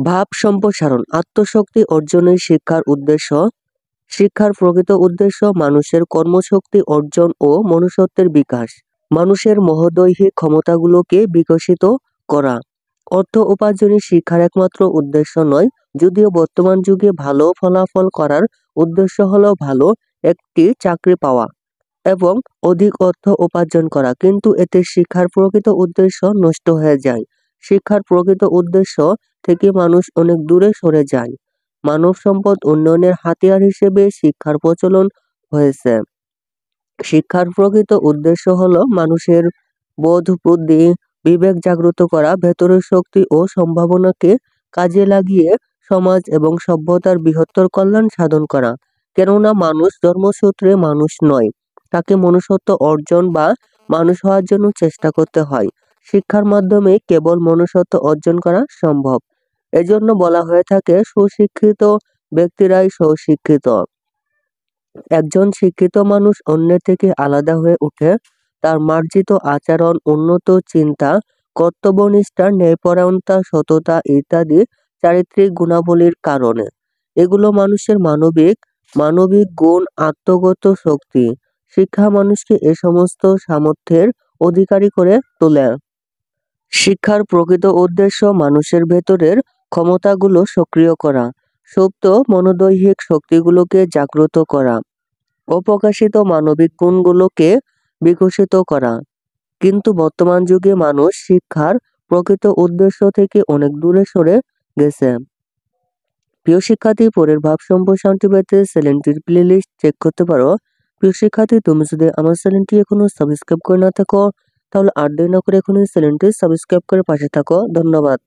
ভাব সম্প্রসারণ আত্মশক্তি অর্জনই শিক্ষার উদ্দেশ্য। শিক্ষার প্রকৃত উদ্দেশ্য মানুষের কর্মশক্তি অর্জন ও মনুষ্যত্বের বিকাশ। মানুষের মহোদৈহিক ক্ষমতাগুলোকে বিকশিত করা। অর্থ উপার্জনই শিক্ষার একমাত্র উদ্দেশ্য নয়, যদিও বর্তমান যুগে ভালো ফলাফল করার উদ্দেশ্য হলো ভালো একটি চাকরি পাওয়া এবং অধিক অর্থ উপার্জন করা, কিন্তু এতে শিক্ষার প্রকৃত উদ্দেশ্য নষ্ট হয়ে যায়। শিক্ষার প্রকৃত উদ্দেশ্য থেকে মানুষ অনেক দূরে সরে যায়। মানব সম্পদ উন্নয়নের হাতিয়ার হিসেবে শিক্ষার প্রচলন হয়েছে। শিক্ষার প্রকৃত উদ্দেশ্য হলো মানুষের বোধ বুদ্ধি বিবেক জাগ্রত করা, ভেতরের শক্তি ও সম্ভাবনাকে কাজে লাগিয়ে সমাজ এবং সভ্যতার বৃহত্তর কল্যাণ সাধন করা। কেননা মানুষ জন্মসূত্রে মানুষ নয়, তাকে মনুষ্যত্ব অর্জন বা মানুষ হওয়ার জন্য চেষ্টা করতে হয়। শিক্ষার মাধ্যমে কেবল মনুষ্যত্ব অর্জন করা সম্ভব। এজন্য বলা হয়ে থাকে সুশিক্ষিত ব্যক্তিরাই সুশিক্ষিত। একজন শিক্ষিত মানুষ অন্যের থেকে আলাদা হয়ে ওঠে তার মার্জিত আচরণ, উন্নত চিন্তা, কর্তব্যনিষ্ঠা, ন্যায়পরায়ণতা, সততা ইত্যাদি চারিত্রিক গুণাবলীর কারণে। এগুলো মানুষের মানবিক গুণ, আত্মগত শক্তি। শিক্ষা মানুষকে এ সমস্ত সামর্থ্যের অধিকারী করে তোলে। শিক্ষার প্রকৃত উদ্দেশ্য মানুষের ভেতরের ক্ষমতাগুলো সক্রিয় করা, সুপ্ত মনোদৈহিক শক্তিগুলোকে জাগ্রত করা, অপ্রকাশিত মানবিক গুণগুলোকে বিকশিত করা। কিন্তু বর্তমান যুগে মানুষ শিক্ষার প্রকৃত উদ্দেশ্য থেকে অনেক দূরে সরে গেছে। প্রিয় শিক্ষার্থী, পরের ভাব সম্প্রসারণটি পেতে চ্যানেলটির প্লেলিস্ট চেক করতে পারো। প্রিয় শিক্ষার্থী, তুমি যদি আমার চ্যানেলটি এখনো সাবস্ক্রাইব করে না থাকো তাহলে আর দেরি না করে এখনই চ্যানেলটি সাবস্ক্রাইব করে পাশে থাকো। ধন্যবাদ।